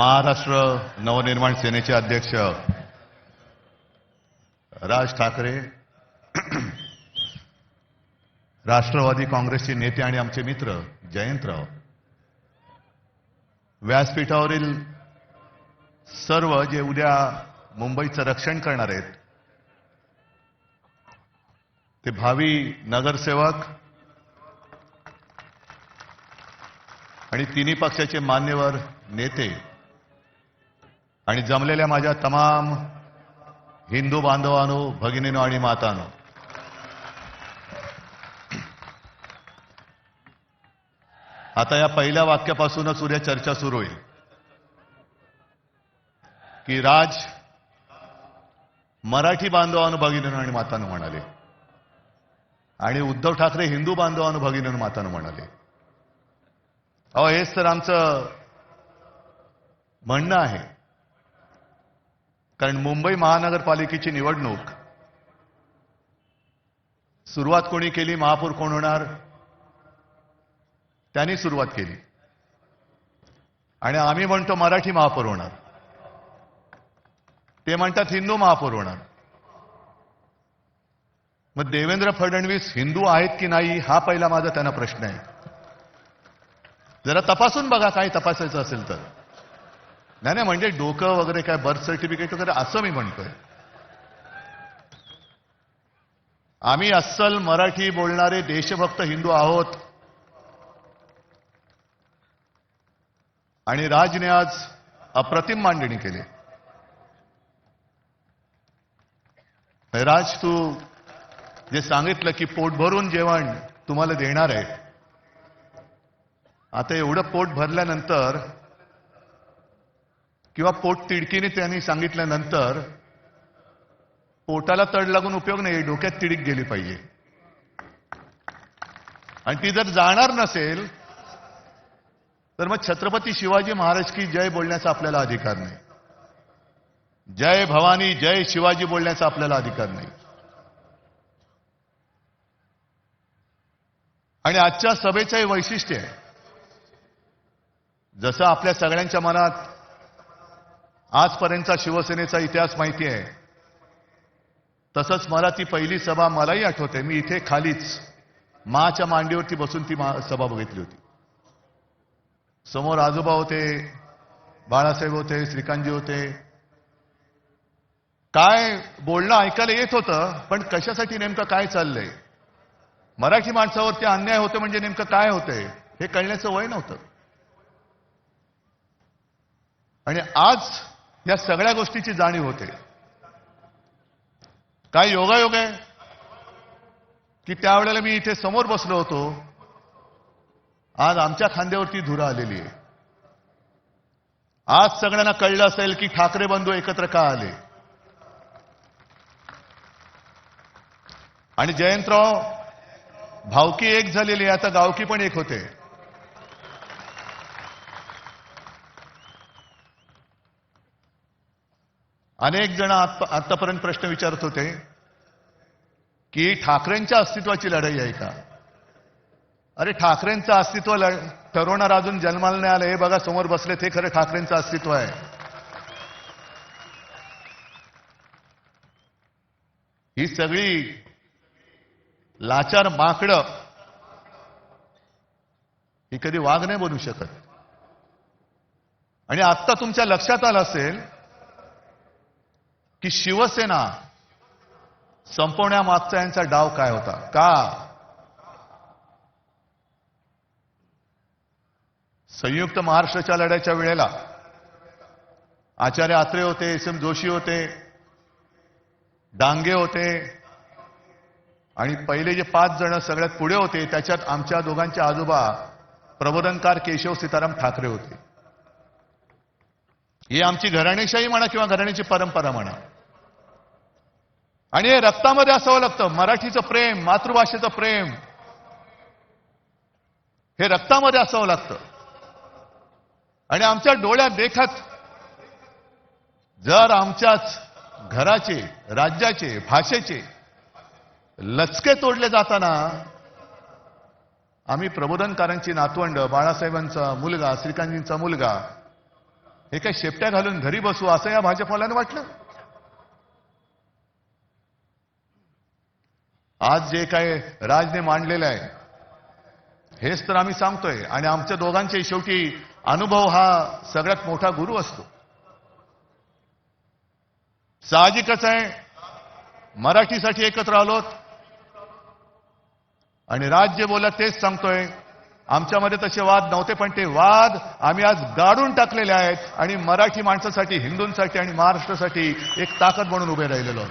महाराष्ट्र नवनिर्माण सेनेचे अध्यक्ष राज ठाकरे, राष्ट्रवादी काँग्रेसचे नेते आणि आमचे मित्र जयंतराव, व्यासपीठावरील सर्व जे उद्या मुंबईचं रक्षण करणार आहेत ते भावी नगरसेवक आणि तिन्ही पक्षाचे मान्यवर नेते आणि जमलेल्या माझ्या तमाम हिंदू बांधवांनो, भगिनींनो आणि मातांनो, आता या पहिल्या वाक्यापासूनच उद्या चर्चा सुरू होईल की राज मराठी बांधवांनो, भगिनींनो आणि मातांनो म्हणाले आणि उद्धव ठाकरे हिंदू बांधवांनो, भगिनींनो मातांनो म्हणाले. अहो, हेच तर आमचं म्हणणं आहे. कारण मुंबई महानगरपालिकेची निवडणूक सुरुवात कोणी केली, महापौर कोण होणार, त्यांनी सुरुवात केली आणि आम्ही म्हणतो मराठी महापौर होणार, ते म्हणतात हिंदू महापौर होणार. मग देवेंद्र फडणवीस हिंदू आहेत की नाही हा पहिला माझा त्यांना प्रश्न आहे. जरा तपासून बघा, काय तपासायचं असेल तर. नाही म्हणजे डोकं वगैरे काय बर्थ सर्टिफिकेट वगैरे असं मी म्हणतोय. आम्ही अस्सल मराठी बोलणारे देशभक्त हिंदू आहोत आणि राजने आज अप्रतिम मांडणी केली. राज, तू जे सांगितलं की पोट भरून जेवण तुम्हाला देणार आहे, आता एवढं पोट भरल्यानंतर किंवा पोट तिडकीने त्यांनी सांगितल्यानंतर पोटाला तड लागून उपयोग नाही, डोक्यात तिडीक गेली पाहिजे. आणि ती जर जाणार नसेल तर मग छत्रपती शिवाजी महाराज की जय बोलण्याचा आपल्याला अधिकार नाही, जय भवानी जय शिवाजी बोलण्याचा आपल्याला अधिकार नाही. आणि आजच्या सभेचं वैशिष्ट्य आहे, जसं आपल्या सगळ्यांच्या मनात आजपर्यंतचा शिवसेनेचा इतिहास माहिती आहे, तसंच मला ती पहिली सभा मलाही आठवते. मी इथे खालीच माच्या मांडीवरती बसून ती सभा बघितली होती. समोर आजोबा होते, बाळासाहेब होते, श्रीकांतजी होते. काय बोलणं ऐकायला येत होतं, पण कशासाठी नेमकं काय चाललंय, मराठी माणसावरती अन्याय होतं म्हणजे नेमकं काय होतंय हे कळण्याचं वय नव्हतं. आणि आज या सगळ्या गोष्टीची जाणीव होते. काय योगायोग आहे की त्यावेळेला मी इथे समोर बसलो होतो, आज आमच्या खांद्यावरती धुरा आलेली आहे. आज सगळ्यांना कळलं असेल की ठाकरे बंधू एकत्र का आले. आणि जयंतराव, भावकी एक झालेली आहे, आता गावकी पण एक होते. अनेक जण आतापर्यंत प्रश्न विचारत होते की ठाकरेंच्या अस्तित्वाची लढाई आहे का. अरे, ठाकरेंचं अस्तित्व ठरवणार अजून जन्माला नाही आलं. हे बघा समोर बसले, ते खरं ठाकरेंचं अस्तित्व आहे. ही सगळी लाचार माकडं ही कधी वाघ नाही बनू शकत. आणि आत्ता तुमच्या लक्षात आलं असेल की शिवसेना संपवण्यामागचा यांचा डाव काय होता. का संयुक्त महाराष्ट्राच्या लढ्याच्या वेळेला आचार्य आत्रे होते, एस एम जोशी होते, डांगे होते आणि पहिले जे 5 जण सगळ्यात पुढे होते त्याच्यात आमच्या दोघांचे आजोबा प्रबोधनकार केशव सीताराम ठाकरे होते. ही आमची घराणेशाही म्हणा किंवा घराण्याची परंपरा म्हणा. आणि हे रक्तामध्ये असावं लागतं. मराठीचं प्रेम, मातृभाषेचं प्रेम हे रक्तामध्ये असावं लागतं. आणि आमच्या डोळ्यात देखत जर आमच्याच घराचे, राज्याचे, भाषेचे लचके तोडले जाताना आम्ही प्रबोधनकारांची नातवंड, बाळासाहेबांचा मुलगा, श्रीकांतजींचा मुलगा, हे काय शेपट्या घालून घरी बसू असं या भाजपवाल्यानं वाटलं. आज जे काय राजने मांडलेलं आहे हेच तर आम्ही सांगतोय. आणि आमच्या दोघांचे शेवटी अनुभव हा सगळ्यात मोठा गुरु असतो. साहजिकच आहे मराठीसाठी एकत्र आलोत आणि राज जे बोलत तेच सांगतोय. आमच्यामध्ये तसे वाद नव्हते पण ते वाद आम्ही आज गाडून टाकलेले आहेत आणि मराठी माणसासाठी, हिंदूंसाठी आणि महाराष्ट्रासाठी एक ताकद म्हणून उभे राहिलेलो आहोत.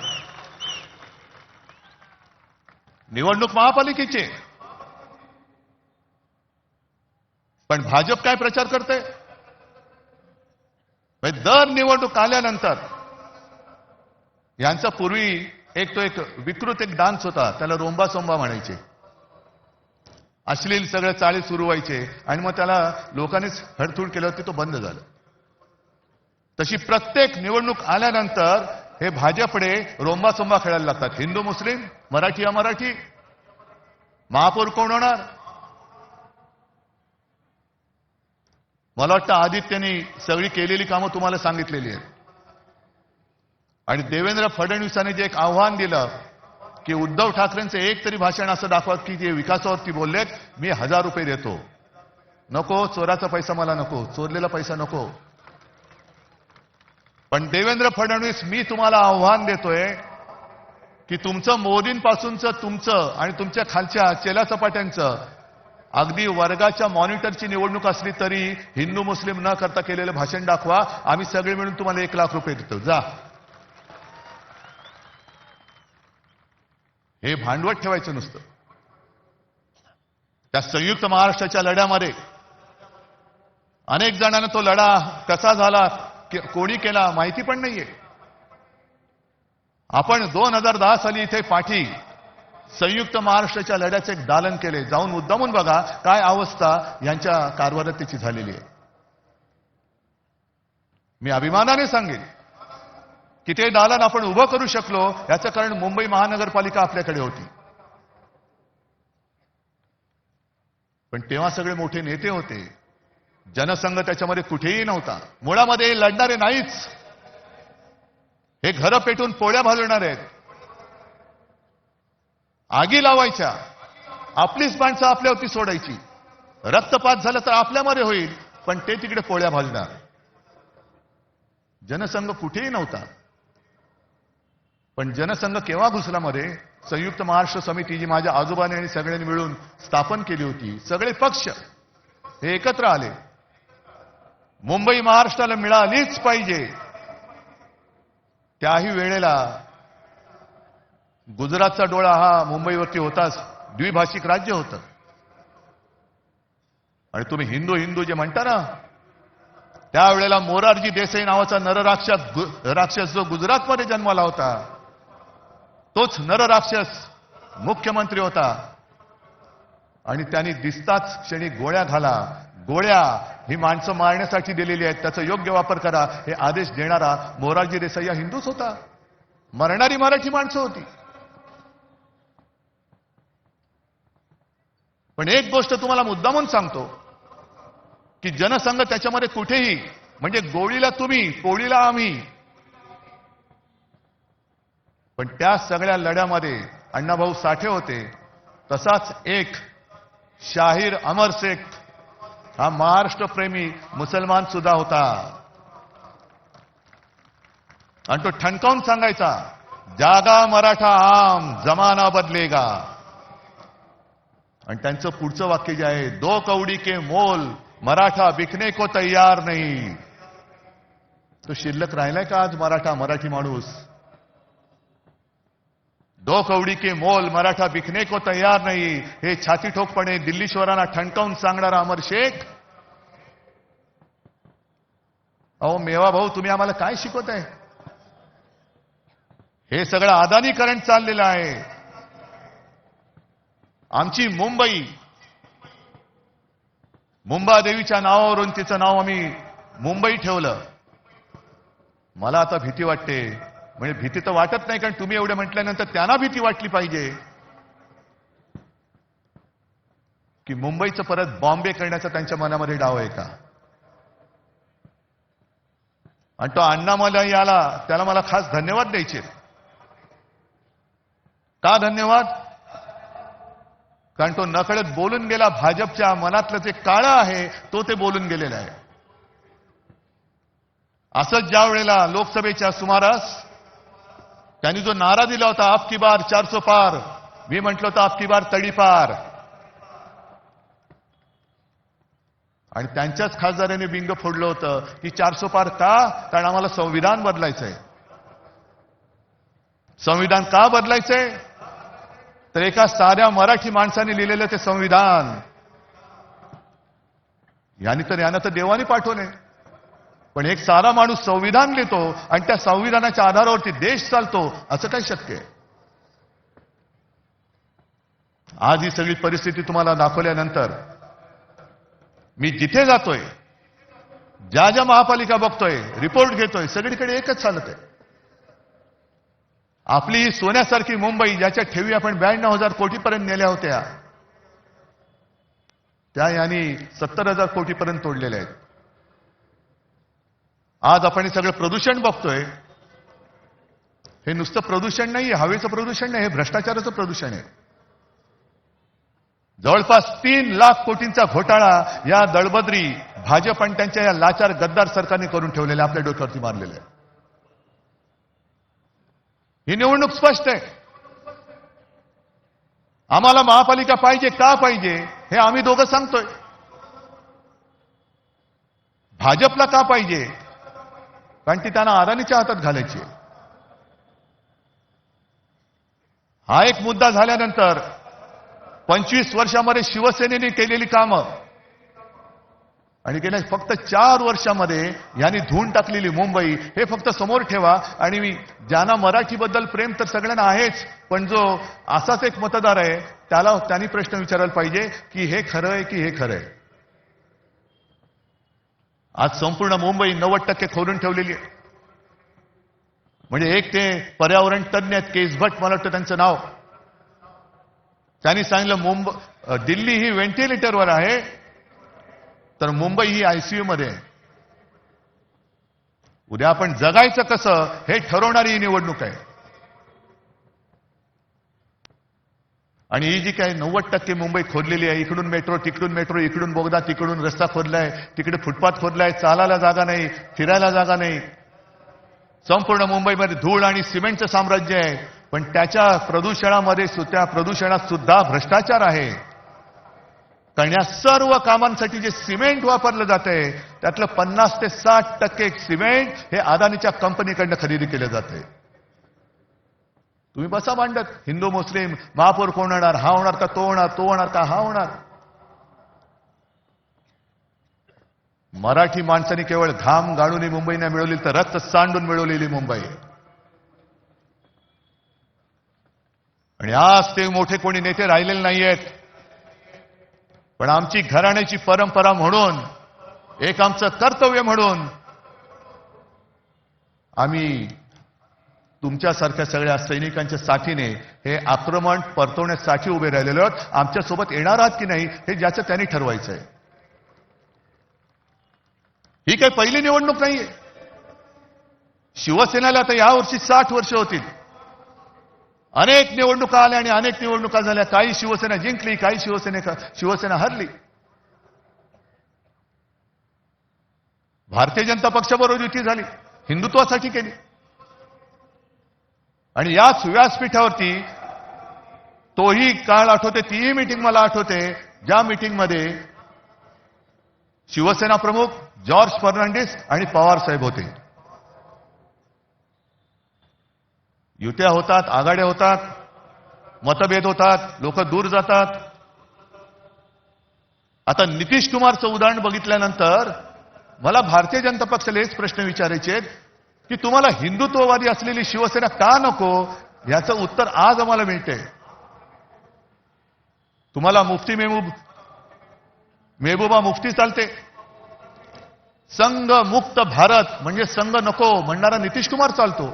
निवडणूक महापालिकेची पण भाजप काय प्रचार करते? दर निवडणूक आल्यानंतर यांचा पूर्वी एक विकृत डान्स होता, त्याला रोंबा सोंबा म्हणायचे. अश्लील सगळं चाळी सुरू व्हायचे आणि मग त्याला लोकांनीच हडतूड केलं की तो बंद झाला. तशी प्रत्येक निवडणूक आल्यानंतर हे भाजपडे रोंबा सोंबा खेळायला लागतात. हिंदू मुस्लिम, मराठी अमराठी, महापौर कोण होणार. मला वाटतं आदित्यनी सगळी केलेली कामं तुम्हाला सांगितलेली आहेत. आणि देवेंद्र फडणवीसांनी जे एक आव्हान दिलं की उद्धव ठाकरेंचं एक तरी भाषण असं दाखवा की जे विकासावरती बोललेत, मी 1000 रुपये देतो. नको, चोराचा पैसा मला नको, चोरलेला पैसा नको. पण देवेंद्र फडणवीस, मी तुम्हाला आव्हान देतोय की तुमचं मोदींपासूनचं तुमचं आणि तुमच्या खालच्या चेलाचपाट्यांचं अगदी वर्गाच्या मॉनिटरची निवडणूक असली तरी हिंदू मुस्लिम न करता केलेलं भाषण दाखवा. आम्ही सगळे मिळून तुम्हाला 1 लाख रुपये देतो. जा. हे भांडवट ठेवायचं नुसतं. त्या संयुक्त महाराष्ट्राच्या लढ्यामध्ये अनेक जणांना तो लढा कसा झाला, कोणी केला माहिती पण नाहीये. आपण 2010 साली इथे पाठी संयुक्त महाराष्ट्राच्या लढ्याचे एक दालन केले. जाऊन मुद्दामून बघा काय अवस्था यांच्या कारभारात त्याची झालेली आहे. मी अभिमानाने सांगेन की ते दालन आपण उभं करू शकलो याचं कारण मुंबई महानगरपालिका आपल्याकडे होती. पण तेव्हा सगळे मोठे नेते होते, जनसंघ त्याच्यामध्ये कुठेही नव्हता. मुळामध्ये लढणारे नाहीच. हे घरं पेटून पोळ्या भाजवणार आहेत, आगी लावायच्या, आपलीच माणसं आपल्यावरती सोडायची. रक्तपात झाला तर आपल्यामध्ये होईल, पण ते तिकडे पोळ्या भाजणार. जनसंघ कुठेही नव्हता. पण जनसंघ केव्हा घुसला मध्ये? संयुक्त महाराष्ट्र समिती जी माझ्या आजोबाने आणि सगळ्यांनी मिळून स्थापन केली होती. सगळे पक्ष हे एकत्र आले. मुंबई महाराष्ट्राला मिळालीच पाहिजे. त्याही वेळेला गुजरातचा डोळा हा मुंबईवरती होताच. द्विभाषिक राज्य होतं. आणि तुम्ही हिंदू हिंदू जे म्हणता ना, त्यावेळेला मोरारजी देसाई नावाचा नरराक्षस जो गुजरातमध्ये जन्माला होता, तोच नरराक्षस मुख्यमंत्री होता. आणि त्यांनी दिसताच क्षणी गोळ्या घाला. गोळ्या ही माणसं मारण्यासाठी दिलेली आहेत, त्याचा योग्य वापर करा हे आदेश देणारा मोरारजी देसाई हा हिंदूच होता. मरणारी मराठी माणसं होती. पण एक गोष्ट तुम्हाला मुद्दामून सांगतो की जनसंघ त्याच्यामध्ये कुठेही, म्हणजे गोळीला तुम्ही, पोळीला आम्ही. पण त्या सगळ्या लढ्यामध्ये अण्णाभाऊ साठे होते. तसाच एक शाहीर अमर शेख हा महाराष्ट्रप्रेमी मुसलमान सुद्धा होता. आणि तो ठणकावून सांगायचा, जागा मराठा आम जमाना बदलेगा. आणि त्यांचं पुढचं वाक्य जे आहे, 2 कौडी के मोल मराठा बिकने को तैयार नहीं. तो शिल्लक राहिलाय का आज मराठी माणूस? 2 कौडी के मोल मराठा बिकने को तैयार नहीं, हे छाती ठोकपणे दिल्लीश्वरांना ठणकावून सांगणारा अमर शेख. अहो मेवा भाऊ, तुम्ही आम्हाला काय शिकवताय? हे सगळं अदानीकरण चाललेलं आहे. आमची मुंबादेवीच्या नावावरून तिचं नाव आम्ही मुंबई ठेवलं. मला आता भीती वाटते. म्हणजे भीती तर वाटत नाही, कारण तुम्ही एवढे म्हटल्यानंतर त्यांना भीती वाटली पाहिजे की मुंबईचं परत बॉम्बे करण्याचा त्यांच्या मनामध्ये डाव आहे का? आणि तो अण्णामलाई आला, त्याला मला खास धन्यवाद द्यायचे. का धन्यवाद? कारण तो नकळत बोलून गेला. भाजपच्या मनातलं जे काळं आहे तो ते बोलून गेलेलं आहे. असंच ज्या वेळेला लोकसभेच्या सुमारास त्यांनी जो नारा दिला होता, आपकी बार 400 पार, मी म्हटलं होतं आपकी बार तडीपार. आणि त्यांच्याच खासदारांनी बिंग फोडलं होतं की 400 पार का? कारण आम्हाला संविधान बदलायचंय. संविधान का बदलायचंय? तर एका साध्या मराठी माणसाने लिहिलेलं ते संविधान, यानं तर देवाने पाठवले. पण एक साधा माणूस संविधान लिहितो आणि त्या संविधानाच्या आधारावरती देश चालतो, असं काय शक्य आहे? आज ही सगळी परिस्थिती तुम्हाला दाखवल्यानंतर मी जिथे जातोय, ज्या ज्या महापालिका बघतोय, रिपोर्ट घेतोय, सगळीकडे एकच चालत आहे. आपली ही सोन्यासारखी मुंबई, ज्याच्या ठेवी आपण 92,000 कोटीपर्यंत नेल्या होत्या, त्या यांनी 70,000 कोटीपर्यंत तोडलेल्या आहेत. आज आपण हे सगळं प्रदूषण बघतोय. हे नुसतं प्रदूषण नाही, हवेचं प्रदूषण नाही, हे भ्रष्टाचाराचं प्रदूषण आहे. जवळपास 3 लाख कोटींचा घोटाळा या दळबद्री भाजप आणि त्यांच्या या लाचार गद्दार सरकारने करून ठेवलेल्या, आपल्या डोक्यावरती मारलेलं आहे. ही निवडणूक स्पष्ट आहे. आम्हाला महापालिका पाहिजे. का पाहिजे हे आम्ही दोघं सांगतोय. भाजपला का पाहिजे? कारण ती त्यांना अदानीच्या हातात घालायची. हा एक मुद्दा झाल्यानंतर 25 वर्षामध्ये शिवसेनेने केलेली कामं आणि गेल्या फक्त 4 वर्षामध्ये यांनी धुवून टाकलेली मुंबई, हे फक्त समोर ठेवा. आणि ज्यांना मराठीबद्दल प्रेम तर सगळ्यांना आहेच, पण जो असाच एक मतदार आहे त्यांनी प्रश्न विचारायला पाहिजे की हे खरं आहे की हे खरं आहे. आज संपूर्ण मुंबई 90% खोदून ठेवलेली आहे. म्हणजे एक ते पर्यावरण तज्ञ आहेत, केस भट मला वाटतं त्यांचं नाव, त्यांनी सांगितलं दिल्ली ही व्हेंटिलेटरवर आहे, तर मुंबई ही आयसीयू मध्ये आहे. उद्या आपण जगायचं कसं हे ठरवणारी ही निवडणूक आहे. आणि ही जी काय 90% मुंबई खोदलेली आहे, इकडून मेट्रो, तिकडून मेट्रो, इकडून बोगदा, तिकडून रस्ता खोदलाय, तिकडे फुटपाथ खोदलाय, चालायला जागा नाही, फिरायला जागा नाही. संपूर्ण मुंबईमध्ये धूळ आणि सिमेंटचं साम्राज्य आहे. पण त्याच्या प्रदूषणामध्ये, त्या प्रदूषणात सुद्धा भ्रष्टाचार आहे. कारण या सर्व कामांसाठी जे सिमेंट वापरलं जातंय त्यातलं 50 ते 60% सिमेंट हे अदानीच्या कंपनीकडनं खरेदी केलं जातंय. तुम्ही बसा मांडत, हिंदू मुस्लिम महापौर कोण होणार, हा होणार का तो होणार, तो होणार का हा होणार. मराठी माणसांनी केवळ घाम गाळून ही मुंबई नाही मिळवली, तर रक्त सांडून मिळवलेली मुंबई. आणि आज ते मोठे कोणी नेते राहिलेले नाहीयेत. पण आमची घराण्याची परंपरा म्हणून, एक आमचं कर्तव्य म्हणून आम्ही तुमच्यासारख्या सगळ्या सैनिकांच्या साथीने हे आक्रमण परतवण्यासाठी उभे राहिलेलो आहोत. आमच्यासोबत येणार आहात की नाही हे ज्याचं त्यांनी ठरवायचं आहे. ही काही पहिली निवडणूक नाहीये. शिवसेनेला तर यावर्षी 60 वर्ष होतील. अनेक निवडणुका आल्या आणि अनेक निवडणुका झाल्या. काही शिवसेना जिंकली, काही शिवसेना हरली. भारतीय जनता पक्षाबरोबर युती झाली, हिंदुत्वासाठी केली. आणि याच व्यासपीठावरती तोही काळ आठवते, तीही मीटिंग मला आठवते, ज्या मीटिंगमध्ये शिवसेना प्रमुख जॉर्ज फर्नांडिस आणि पवार साहेब होते. युत्या होतात, आघाड्या होतात, मतभेद होतात, लोक दूर जातात. आता नितीश कुमारचं उदाहरण बघितल्यानंतर मला भारतीय जनता पक्षाला हेच प्रश्न विचारायचे आहेत की तुम्हाला हिंदुत्ववादी असलेली शिवसेना का नको, याचं उत्तर आज आम्हाला मिळते. तुम्हाला मुफ्ती मेहबूबा मुफ्ती चालते. संघ मुक्त भारत म्हणजे संघ नको म्हणणारा नितीश कुमार चालतो.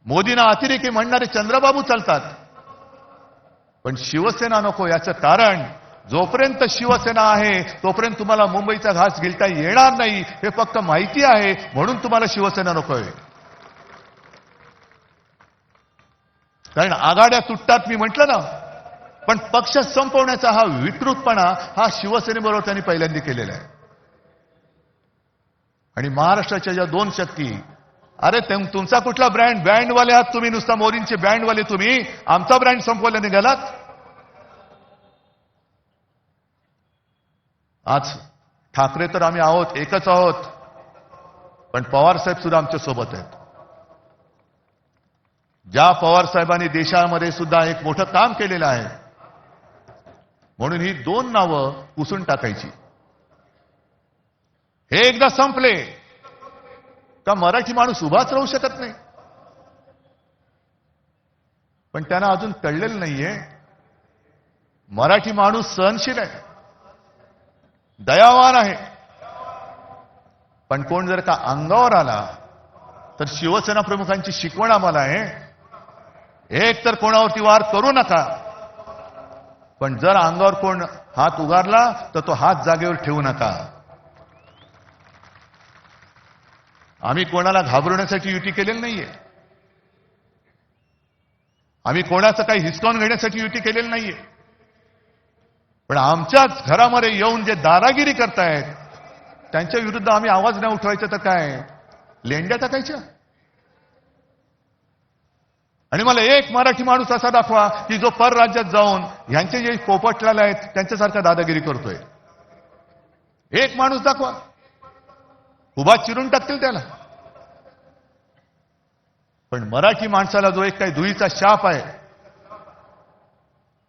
मोदींना अतिरेकी म्हणणारे चंद्रबाबू चालतात. पण शिवसेना नको, याचं कारण जोपर्यंत शिवसेना आहे तोपर्यंत तुम्हाला मुंबईचा घास गिळता येणार नाही हे फक्त माहिती आहे, म्हणून तुम्हाला शिवसेना नकोय. कारण आघाड्या तुटतात मी म्हटलं ना, पण पक्ष संपवण्याचा हा विकृतपणा हा शिवसेनेबरोबर त्यांनी पहिल्यांदा केलेला आहे. आणि महाराष्ट्राच्या ज्या दोन शक्ती, अरे तुमचा कुठला बँडवाले आहात तुम्ही, नुसता मोदींचे बँडवाले तुम्ही, आमचा ब्रँड संपवला निघालात. आज ठाकरे तर आम्ही आहोत, एकच आहोत, पण पवार साहेब सुद्धा आमच्या सोबत आहेत. ज्या पवार साहेबांनी देशामध्ये सुद्धा एक मोठं काम केलेलं आहे, म्हणून ही दोन नावं पुसून टाकायची. हे एकदा संपले का मराठी माणूस उभाच राहू शकत नाही. पण त्यांना अजून कळलेलं नाहीये, मराठी माणूस सहनशील आहे, दयावान आहे. पण कोण जर का अंगावर आला तर शिवसेना प्रमुखांची शिकवण आम्हाला आहे, एक तर कोणावरती वार करू नका, पण जर अंगावर कोण हात उगारला तर तो हात जागेवर ठेवू नका. आम्ही कोणाला घाबरवण्यासाठी युती केलेली नाहीये, आम्ही कोणाचं काही हिसकावून घेण्यासाठी युती केलेली नाहीये. पण आमच्याच घरामध्ये येऊन जे दादागिरी करतायत त्यांच्या विरुद्ध आम्ही आवाज नाही उठवायचा तर काय लेंड्या टाकायच्या. आणि मला एक मराठी माणूस असा दाखवा की जो परराज्यात जाऊन ह्यांचे जे पोपटलाल आहेत त्यांच्यासारखा दादागिरी करतोय. एक माणूस दाखवा, उभा चिरून टाकतील त्याला. पण मराठी माणसाला जो एक काही दुईचा शाप आहे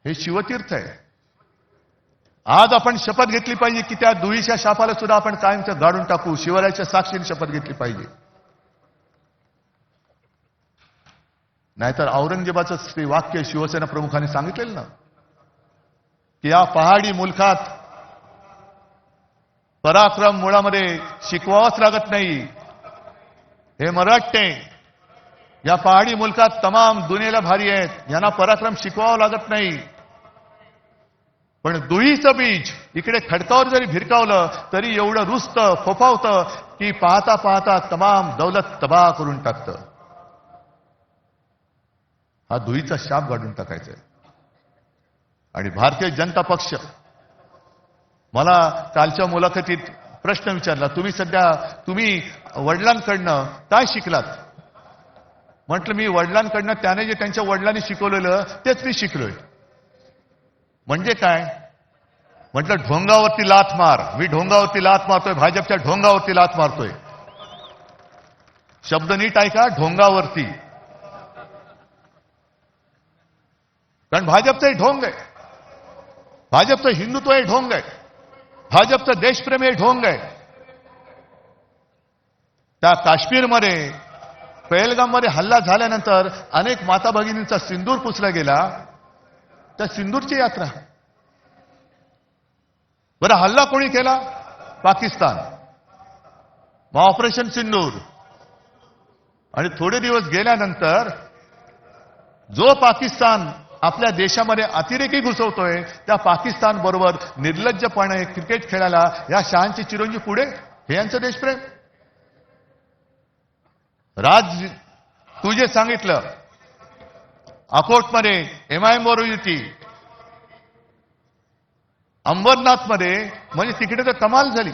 हे शिवतीर्थ आहे. आज आपण शपथ घेतली पाहिजे की त्या दुईच्या शापाला सुद्धा आपण कायमचं गाडून टाकू. शिवरायाच्या साक्षीने शपथ घेतली पाहिजे. नाहीतर औरंगजेबाचं ते वाक्य शिवसेना प्रमुखांनी सांगितलेलं ना की या पहाडी मुलखात पराक्रम मुळामध्ये शिकवावंच लागत नाही. हे मराठे या पहाडी मुलखात तमाम दुनियेला भारी आहेत, यांना पराक्रम शिकवावं लागत नाही. पण दुहीचं बीज इकडे खडकावर जरी भिरकावलं तरी एवढं रुजतं फोफावतं की पाहता पाहता तमाम दौलत तबाह करून टाकतं. हा दुहीचा शाप गाडून टाकायचा आहे. आणि भारतीय जनता पक्ष, मला कालच्या मुलाखतीत प्रश्न विचारला, तुम्ही वडिलांकडनं काय शिकलात. म्हटलं मी वडिलांकडनं त्याने जे त्यांच्या वडिलांनी शिकवलेलं तेच मी शिकलोय. म्हणजे काय. म्हटलं ढोंगावरती लाथ मार. मी ढोंगावरती लाथ मारतोय, भाजपच्या ढोंगावरती लाथ मारतोय. शब्द नीट ऐका, ढोंगावरती. कारण भाजपचं हे ढोंग आहे, भाजपचं हिंदुत्व हे ढोंग आहे, भाजपचं देशप्रेम हे ढोंग आहे. त्या काश्मीरमध्ये पहलगाममध्ये हल्ला झाल्यानंतर अनेक माता भगिनींचा सिंदूर पुसला गेला. त्या सिंदूरची यात्रा. बरं हल्ला कोणी केला. पाकिस्तान. मग ऑपरेशन सिंदूर. आणि थोडे दिवस गेल्यानंतर जो पाकिस्तान आपल्या देशामध्ये अतिरेकी घुसवतोय त्या पाकिस्तान बरोबर निर्लज्जपणे क्रिकेट खेळायला या शहांचे चिरंजीव पुढे. हे यांचं देशप्रेम. राज तू जे सांगितलं अकोटमध्ये MIM बरोबर युती, अंबरनाथमध्ये, म्हणजे तिकडे तर कमाल झाली.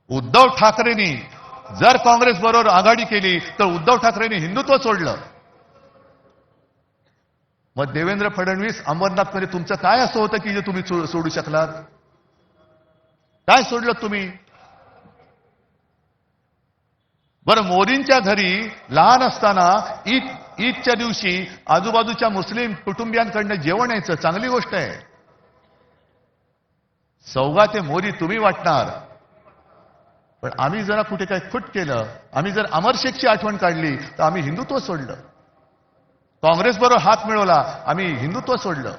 उद्धव ठाकरेंनी जर काँग्रेस बरोबर आघाडी केली तर उद्धव ठाकरेंनी हिंदुत्व सोडलं. मग देवेंद्र फडणवीस अंबरनाथमध्ये तुमचं काय असं होतं की जे तुम्ही सोडू शकलात. काय सोडलं तुम्ही. बरं मोदींच्या घरी लहान असताना ईदच्या दिवशी आजूबाजूच्या मुस्लिम कुटुंबियांकडनं जेवण यायचं, चांगली गोष्ट आहे. सौगाते मोदी तुम्ही वाटणार. पण आम्ही जरा कुठे काय खुट केलं, आम्ही जर अमरशेखची आठवण काढली तर आम्ही हिंदुत्व सोडलं. काँग्रेस बरोबर हात मिळवला, आम्ही हिंदुत्व सोडलं.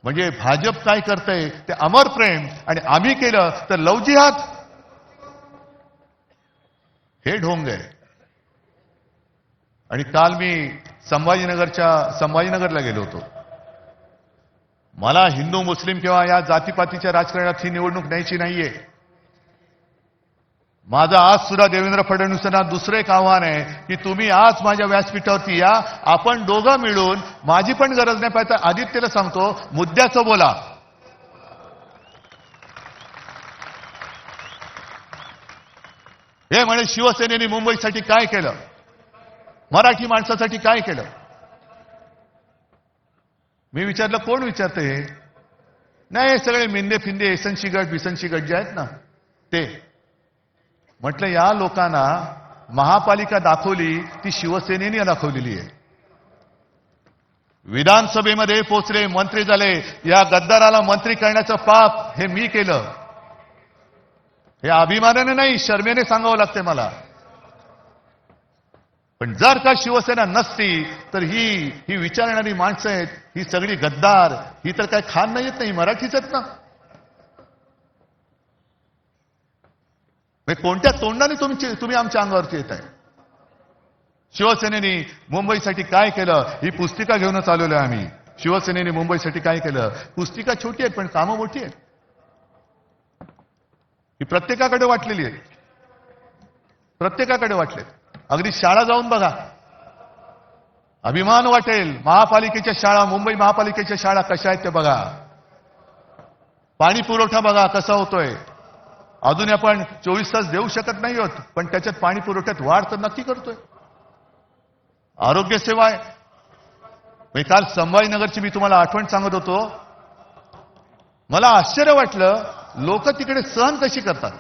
म्हणजे भाजप काय करतंय ते अमर प्रेम, आणि आम्ही केलं तर लवजिहाद. हे ढोंग आहे. आणि काल मी संभाजीनगरला गेलो होतो. मला हिंदू मुस्लिम किंवा या जातीपातीच्या राजकारणात ही निवडणूक न्यायची नाहीये. माझं आज सुद्धा देवेंद्र फडणवीसांना दुसरं एक आव्हान आहे की तुम्ही आज माझ्या व्यासपीठावरती या, आपण दोघं मिळून, माझी पण गरज नाही पाहिजे, आदित्यला सांगतो, मुद्द्याचं बोला. हे म्हणे शिवसेनेने मुंबईसाठी काय केलं, मराठी माणसासाठी काय केलं. मी विचारलं कोण विचारते हे? नाही, हे सगळे मिंदे फिंदे एसनशी गट बिसनशी गट जे आहेत ना ते. म्हटलं या लोकांना महापालिका दाखवली ती शिवसेनेने दाखवलेली आहे. विधानसभेमध्ये पोचले, मंत्री झाले, या गद्दाराला मंत्री करण्याचं पाप हे मी केलं. हे अभिमानाने नाही, शर्मेने सांगावं लागते मला. पण जर का शिवसेना नसती तर ही विचारणारी माणसं आहेत, ही सगळी गद्दार, ही तर काय खान नाही येत नाही, मराठीच आहेत ना. कोणत्या तोंडाने तुम्ही आमच्या अंगावरती येत आहे? शिवसेनेने मुंबईसाठी काय केलं ही पुस्तिका घेऊनच आलेलो आहे आम्ही. शिवसेनेने मुंबईसाठी काय केलं, पुस्तिका छोटी आहे पण कामं मोठी आहेत. ही प्रत्येकाकडे वाटलेली आहे, प्रत्येकाकडे वाटले. अगदी शाळा जाऊन बघा, अभिमान वाटेल. महापालिकेच्या शाळा, मुंबई महापालिकेच्या शाळा कशा आहेत ते बघा. पाणी पुरवठा बघा कसा होतोय. अजून आपण 24 तास देऊ शकत नाही आहोत, पण त्याच्यात पाणी पुरवठ्यात वाढ तर नक्की करतोय. आरोग्य सेवा आहे. काल संभाजीनगरची मी तुम्हाला आठवण सांगत होतो. मला आश्चर्य वाटलं लोक तिकडे सहन कशी करतात.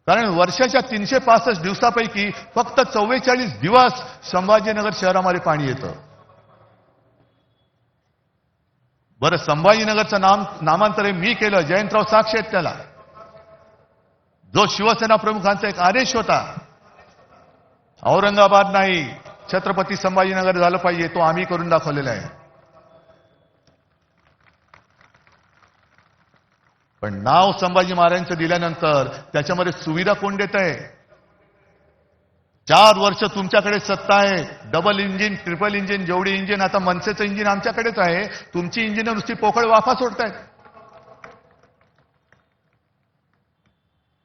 कारण वर्षाच्या 365 दिवसापैकी फक्त 44 दिवस संभाजीनगर शहरामध्ये पाणी येतं. बरं, संभाजीनगरचं नामांतर मी केलं, जयंतराव साक्षी आहेत त्याला. जो शिवसेना प्रमुखांचा एक आदेश होता, औरंगाबाद नाही छत्रपती संभाजीनगर झालं पाहिजे, तो आम्ही करून दाखवलेला आहे. पण नाव संभाजी महाराजांचं दिल्यानंतर त्याच्यामध्ये सुविधा कोण देत आहे? 4 वर्ष तुमच्याकडे सत्ता आहे. डबल इंजिन, ट्रिपल इंजिन, जेवढी इंजिन, आता मनसेचं इंजिन आमच्याकडेच आहे. तुमची इंजिन नुसती पोकळ वाफा सोडतायत.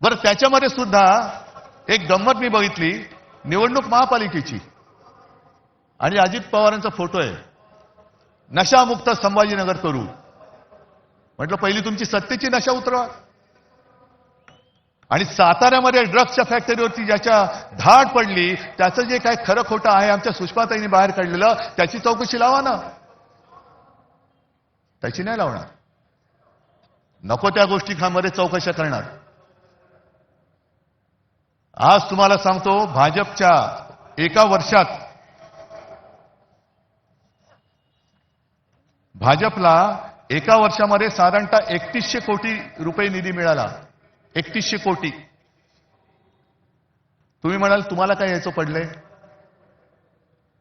बरं, त्याच्यामध्ये सुद्धा एक गंमत मी बघितली. निवडणूक महापालिकेची आणि अजित पवारांचा फोटो आहे. नशामुक्त संभाजीनगर करू. म्हटलं पहिली तुमची सत्तेची नशा उतरवा. आणि साताऱ्यामध्ये ड्रग्सच्या फॅक्टरीवरती ज्याच्या धाड पडली त्याचं जे काय खरं खोटं आहे आमच्या सुषमाताईंनी बाहेर काढलेलं, त्याची चौकशी लावा ना. त्याची नाही लावणार. नको त्या गोष्टींमध्ये चौकशा करणार. आज तुम्हाला सांगतो, भाजपच्या एका वर्षात भाजपला एका वर्षामध्ये साधारणतः 3100 कोटी रुपये निधी मिळाला. 3100 कोटी. तुम्ही म्हणाल तुम्हाला काय याचं पडलंय?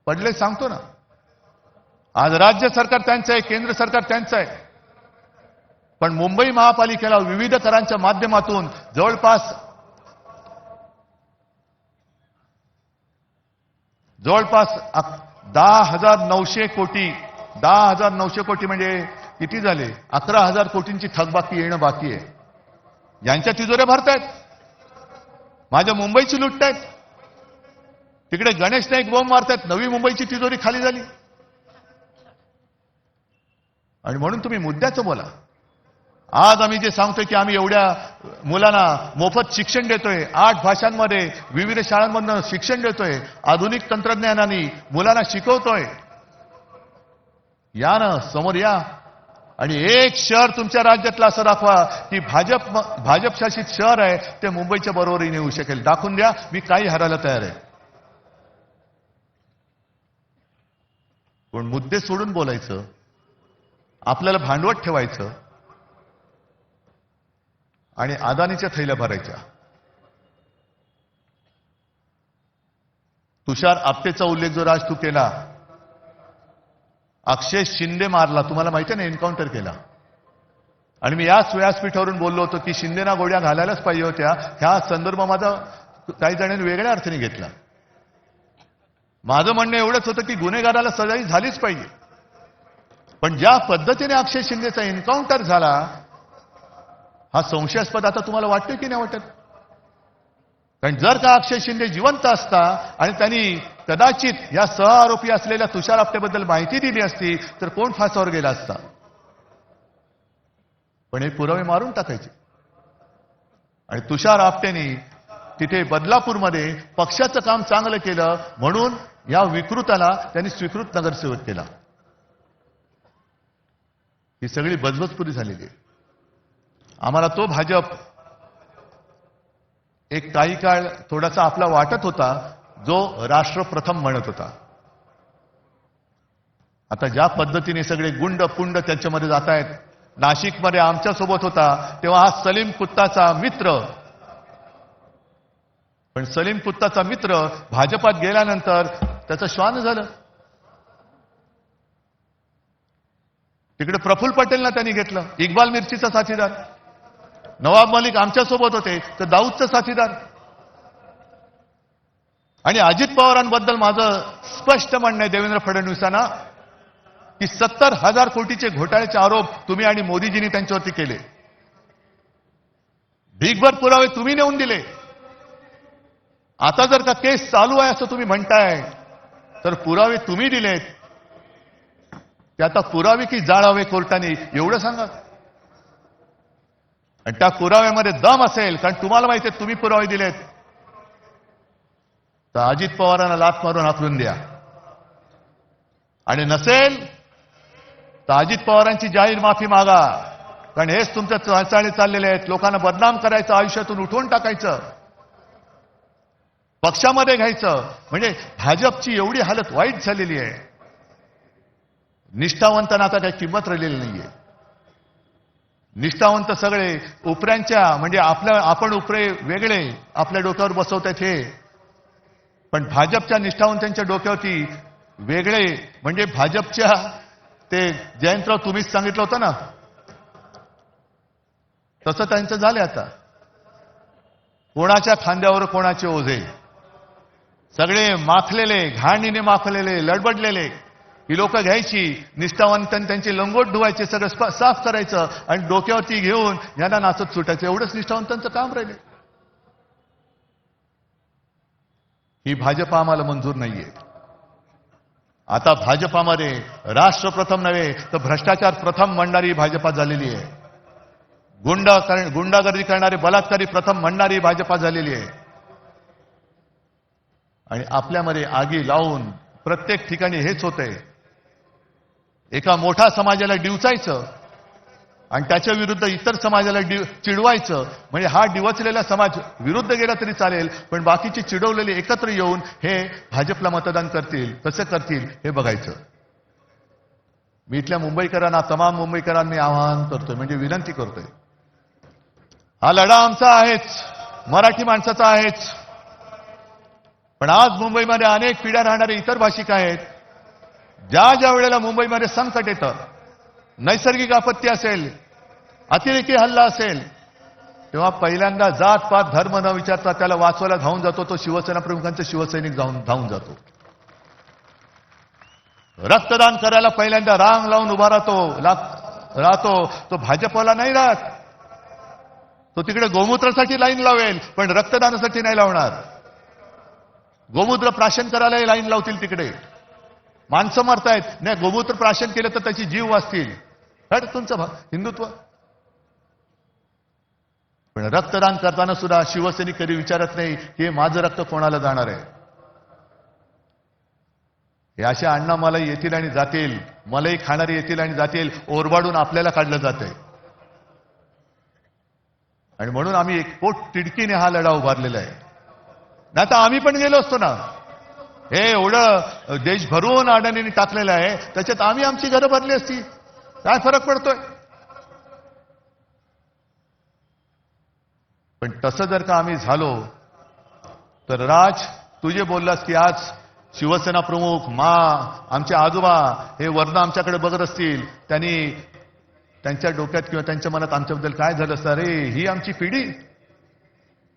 पडले सांगतो ना. आज राज्य सरकार त्यांचं आहे, केंद्र सरकार त्यांचं आहे. पण मुंबई महापालिकेला विविध करांच्या माध्यमातून जवळपास 10,900 कोटी. 10,900 कोटी म्हणजे किती झाले? 11,000 कोटींची थकबाकी येणं बाकी आहे. यांच्या तिजोऱ्या भरतायत, माझ्या मुंबईची लुटतायत. तिकडे गणेश नाईक बॉम्ब मारतायत, नवी मुंबईची तिजोरी खाली झाली. आणि म्हणून तुम्ही मुद्द्याचं बोला. आज आम्ही जे सांगतोय की आम्ही एवढ्या मुलांना मोफत शिक्षण देतोय, 8 भाषांमध्ये विविध शाळांमधून शिक्षण देतोय, आधुनिक तंत्रज्ञानाने मुलांना शिकवतोय. या ना, समोर या. आणि एक शहर तुमच्या राज्यातलं असं दाखवा की भाजप शासित शहर आहे ते मुंबईच्या बरोबरीने येऊ शकेल. दाखवून द्या, मी काही हरायला तयार आहे. पण मुद्दे सोडून बोलायचं, आपल्याला भांडवट ठेवायचं आणि अदानीच्या थैल्या भरायच्या. तुषार आपटेचा उल्लेख जो राज तू केला, अक्षय शिंदे मारला, तुम्हाला माहिती आहे ना, एन्काउंटर केला. आणि मी याच व्यासपीठावरून बोललो होतो की शिंदेना गोळ्या घालायलाच पाहिजे होत्या. ह्या संदर्भ माझा काही जणांनी वेगळ्या अर्थाने घेतला. माझं म्हणणं एवढंच होतं की गुन्हेगाराला सजा झालीच पाहिजे. पण ज्या पद्धतीने अक्षय शिंदेचा एन्काउंटर झाला हा संशयास्पद आता तुम्हाला वाटतं की नाही वाटत? कारण जर का अक्षय शिंदे जिवंत असता आणि त्यांनी कदाचित या सहआरोपी असलेल्या तुषार आपटेबद्दल माहिती दिली असती तर कोण फासावर गेला असता? पण हे पुरावे मारून टाकायचे. आणि तुषार आपटेनी तिथे बदलापूरमध्ये पक्षाचं काम चांगलं केलं म्हणून या विकृताला त्यांनी स्वीकृत नगरसेवक केला. ही सगळी बजबजपुरी झालेली आहे. आम्हाला तो भाजप एक काही काळ थोडासा आपला वाटत होता जो राष्ट्र प्रथम म्हणत होता. आता ज्या पद्धतीने सगळे गुंड पुंड त्यांच्यामध्ये जात आहेत. नाशिकमध्ये आमच्या सोबत होता तेव्हा हा सलीम कुत्ताचा मित्र, पण सलीम कुत्ताचा मित्र भाजपात गेल्यानंतर त्याचं श्वान झालं. तिकडे प्रफुल्ल पटेलला त्यांनी घेतलं, इक्बाल मिर्चीचा साथीदार. नवाब मलिक आमच्या सोबत होते तर दाऊदचा साथीदार. आणि अजित पवारांबद्दल माझं स्पष्ट म्हणणं आहे देवेंद्र फडणवीसांना की 70,000 कोटीचे घोटाळ्याचे आरोप तुम्ही आणि मोदीजींनी त्यांच्यावरती केले. ढीगभर पुरावे तुम्ही नेऊन दिले. आता जर का केस चालू आहे असं तुम्ही म्हणताय तर पुरावे तुम्ही दिलेत, ते आता पुरावे की जाळावे कोर्टाने एवढं सांगा. आणि त्या पुराव्यामध्ये दम असेल, कारण तुम्हाला माहिती आहे तुम्ही पुरावे दिलेत, तर अजित पवारांना लाथ मारून हाकलून द्या. आणि नसेल तर अजित पवारांची जाहीर माफी मागा. कारण हेच तुमच्या चालचाली चाललेले आहेत. लोकांना बदनाम करायचं, आयुष्यातून उठवून टाकायचं, पक्षामध्ये घ्यायचं. म्हणजे भाजपची एवढी हालत वाईट झालेली आहे. निष्ठावंतांना आता काही किंमत राहिलेली नाहीये. निष्ठावंत सगळे उपऱ्यांच्या, म्हणजे आपण उपरे वेगळे आपल्या डोक्यावर बसवतात हे, पण भाजपच्या निष्ठावंतांच्या डोक्यावरती वेगळे. म्हणजे भाजपच्या ते जयंतराव तुम्हीच सांगितलं होतं ना, तसं त्यांचं झालं. आता कोणाच्या खांद्यावर कोणाचे ओझे, सगळे माखलेले, घाणीने माखलेले, लडबडलेले. ही लोक घ्यायची, निष्ठावंतांनी त्यांची लंगोट धुवायचे, सगळं साफ करायचं आणि डोक्यावरती घेऊन यांना नाचत सुटायचं. एवढंच निष्ठावंतांचं काम राहिले. ही भाजपा आम्हाला मंजूर नाहीये. आता भाजपामध्ये राष्ट्र प्रथम नव्हे तर भ्रष्टाचार प्रथम म्हणणारी भाजपा झालेली आहे. गुंडागर्दी करणारी, बलात्कारी प्रथम म्हणणारी भाजपा झालेली आहे. आणि आपल्यामध्ये आगी लावून प्रत्येक ठिकाणी हेच होतंय. एका मोठ्या समाजाला डिवचायचं आणि त्याच्या विरुद्ध इतर समाजाला चिडवायचं. म्हणजे हा डिवचलेला समाज विरुद्ध गेला तरी चालेल, पण बाकीचे चिडवलेले एकत्र येऊन हे भाजपला मतदान करतील. कसं करतील हे बघायचं. मी इथल्या मुंबईकरांना, तमाम मुंबईकरांना मी आवाहन करतोय, म्हणजे विनंती करतोय, हा लढा आमचा आहेच, मराठी माणसाचा आहेच. पण आज मुंबईमध्ये अनेक पिढ्या राहणारे इतर भाषिक आहेत. ज्या वेळेला मुंबईमध्ये संकट येतं, नैसर्गिक आपत्ती असेल, अतिरेकी हल्ला असेल, तेव्हा पहिल्यांदा जात पात धर्म न विचारता त्याला वाचवायला धावून जातो तो शिवसेना प्रमुखांचा शिवसैनिक धावून जातो. रक्तदान करायला पहिल्यांदा रांग लावून उभा राहतो. तो भाजपवाला नाही राहत. तो तिकडे गोमूत्रासाठी लाईन लावेल, पण रक्तदानासाठी नाही लावणार. गोमूत्र प्राशन करायलाही लाईन लावतील तिकडे. माणसं मरतायत, नाही गोमूत्र प्राशन केलं तर त्याची जीव वाचतील. तुमचं हिंदुत्व. पण रक्तदान करताना सुद्धा शिवसैनिक कधी विचारत नाही की माझं रक्त कोणाला जाणार आहे. हे अशा अण्णा मला येतील आणि जातील, मलाही खाणारे येतील आणि जातील, ओरबाडून आपल्याला काढलं जातंय. आणि म्हणून आम्ही एक पोट तिडकीने हा लढा उभारलेला आहे. नाही तर आम्ही पण गेलो असतो ना. हे एवढं देश भरून अडाणींनी टाकलेलं आहे, त्याच्यात आम्ही आमची घरं भरली असती. काय फरक पडतोय? पण तसं जर का आम्ही झालो तर राज, तू जे बोललास की आज शिवसेना प्रमुख, आमचे आजोबा हे वर्ण आमच्याकडे बघत असतील, त्यांनी त्यांच्या डोक्यात किंवा त्यांच्या मनात आमच्याबद्दल काय झालं असतं? अरे ही आमची पिढी,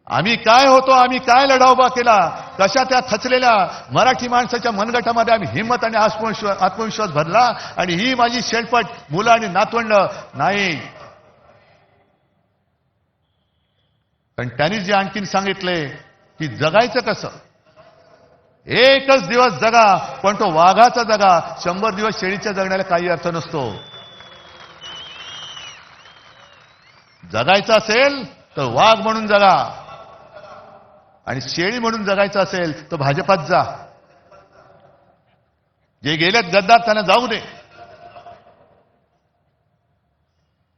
आम्ही काय होतो, आम्ही काय लढा उभा केला, कशा त्या खचलेल्या मराठी माणसाच्या मनगटामध्ये आम्ही हिंमत आणि आत्मविश्वास भरला. आणि ही माझी शेलपट मुलं आणि नातवंड नाही. पण त्यांनी जे आणखीन सांगितले की जगायचं कसं, एकच दिवस जगा पण तो वाघाचा जगा, 100 दिवस शेळीच्या जगण्याला काही अर्थ नसतो. जगायचं असेल तर वाघ म्हणून जगा, आणि शेळी म्हणून जगायचं असेल तर भाजपात जा. जे गेलेत गद्दार त्यांना जाऊ दे.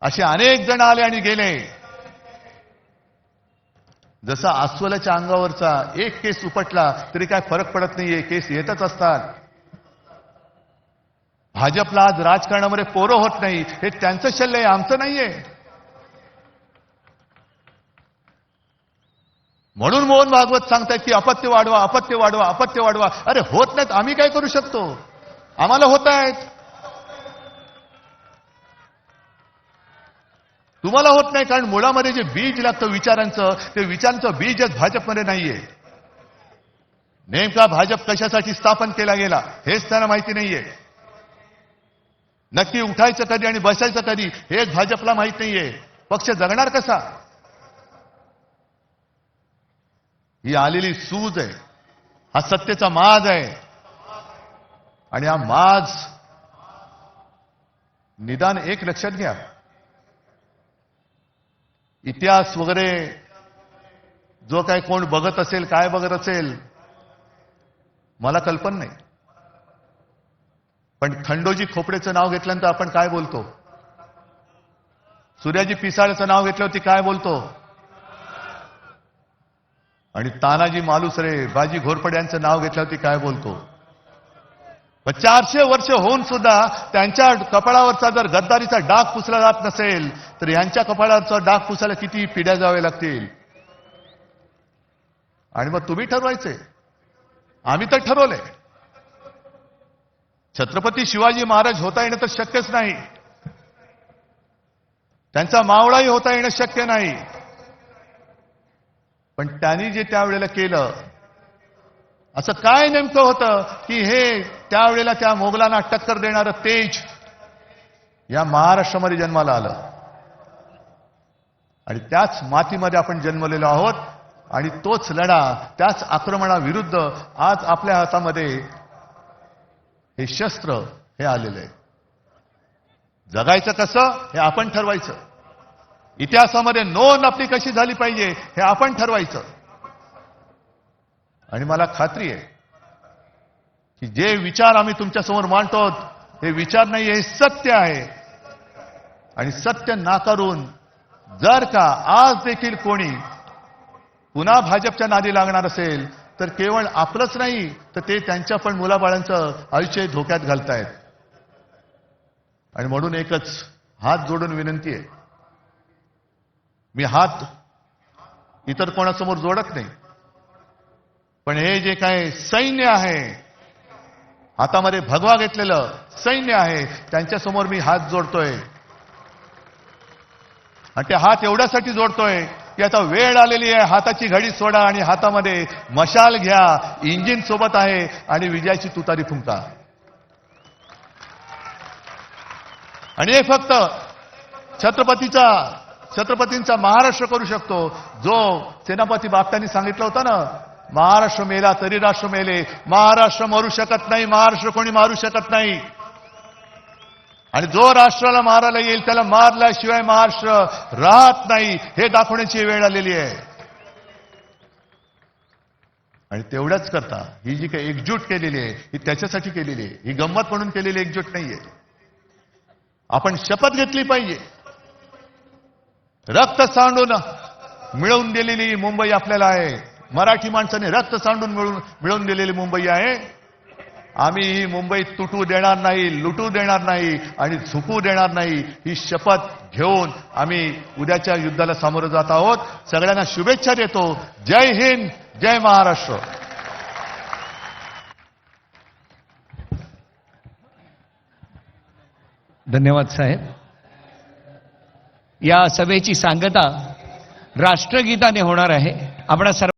असे अनेक जण आले आणि गेले. जसा अस्वलाच्या अंगावरचा एक केस उपटला तरी काय फरक पडत नाहीये, केस येतच असतात. भाजपला आज राजकारणामध्ये पोरं होत नाही, हे त्यांचं शल्य आहे, आमचं नाहीये. म्हणून मोहन भागवत सांगतायत की अपत्य वाढवा, अपत्य वाढवा, अपत्य वाढवा. अरे होत नाहीत, आम्ही काय करू शकतो? आम्हाला होत आहेत, तुम्हाला होत नाही. कारण मुळामध्ये जे बीज लागतं विचारांचं, ते विचारांचं बीजच भाजपमध्ये नाहीये. नेमका भाजप कशासाठी स्थापन केला गेला हेच त्यांना माहिती नाहीये. नक्की उठायचं कधी आणि बसायचं कधी हेच भाजपला माहित नाहीये. पक्ष जगणार कसा? ही आलेली सूज आहे, हा सत्तेचा माज आहे. आणि हा माज निदान एक लक्षात घ्या, इतिहास वगैरे जो काय कोण बघत असेल, काय बघत असेल मला कल्पना नाही. पण खंडोजी खोपडेचं नाव घेतल्यानंतर आपण काय बोलतो? सूर्याजी पिसाळचं नाव घेतल्यावरती काय बोलतो? आणि तानाजी मालुसरे, बाजी घोरपडे यांचं नाव घेतल्यावरती काय बोलतो? 400 वर्ष होऊन सुद्धा त्यांच्या कपाळावरचा जर गद्दारीचा डाग पुसला जात नसेल तर यांच्या कपाळावरचा डाग पुसायला किती पिढ्या जावे लागतील? आणि मग तुम्ही ठरवायचे, आम्ही तर ठरवलंय. छत्रपती शिवाजी महाराज होता येणं तर शक्यच नाही, त्यांचा मावळाही होता येणं शक्य नाही. पण त्यांनी जे त्यावेळेला केलं, असं काय नेमकं होतं की हे त्यावेळेला त्या मोगलांना टक्कर देणारं तेज या महाराष्ट्रामध्ये जन्माला आलं? आणि त्याच मातीमध्ये आपण जन्मलेलो आहोत. आणि तोच लढा, त्याच आक्रमणाविरुद्ध आज आपल्या हातामध्ये हे शस्त्र हे आलेलं आहे. जगायचं कसं हे आपण ठरवायचं. इतिहासामध्ये नोंद आपली कशी झाली पाहिजे हे आपण ठरवायचं. आणि मला खात्री आहे की जे विचार आम्ही तुमच्यासमोर मांडतो हे विचार नाही, हे सत्य आहे. आणि सत्य नाकारून जर का आज देखील कोणी पुन्हा भाजपच्या नादी लागणार असेल तर केवळ आपलंच नाही तर ते त्यांच्या पण मुलाबाळांचं आयुष्य धोक्यात घालतायत. आणि म्हणून एकच हात जोडून विनंती आहे, मी हात इतर कोणासमोर जोडत नाही, पण हे जे काय सैन्य आहे, हातामध्ये भगवा घेतलेलं सैन्य आहे, त्यांच्यासमोर मी हात जोडतोय. आणि ते हात एवढ्यासाठी जोडतोय की आता वेळ आलेली आहे, हाताची घडी सोडा आणि हातामध्ये मशाल घ्या, इंजिन सोबत आहे आणि विजयाची तुतारी फुंका. आणि हे फक्त छत्रपतींचा महाराष्ट्र करू शकतो. जो सेनापती बापटांनी सांगितलं होतं ना, महाराष्ट्र मेला तरी राष्ट्र मेले. महाराष्ट्र मरू शकत नाही, महाराष्ट्र कोणी मारू शकत नाही. आणि जो राष्ट्राला मारायला येईल त्याला मारल्याशिवाय महाराष्ट्र राहत नाही, हे दाखवण्याची वेळ आलेली आहे. आणि तेवढ्याच करता ही जी काही एकजूट केलेली आहे ही त्याच्यासाठी केलेली आहे, ही गंमत म्हणून केलेली एकजूट नाहीये. आपण शपथ घेतली पाहिजे. रक्त सांडून मिळवून दिलेली मुंबई आपल्याला आहे. मराठी माणसाने रक्त सांडून मिळवून दिलेली मुंबई आहे. आम्ही ही मुंबई तुटू देणार नाही, लुटू देणार नाही आणि झुकू देणार नाही. ही शपथ घेऊन आम्ही उद्याच्या युद्धाला सामोरं जात आहोत. सगळ्यांना शुभेच्छा देतो. जय हिंद, जय महाराष्ट्र. धन्यवाद साहेब. या सभेची सांगता राष्ट्रगीताने होणार आहे. आपणा सर्व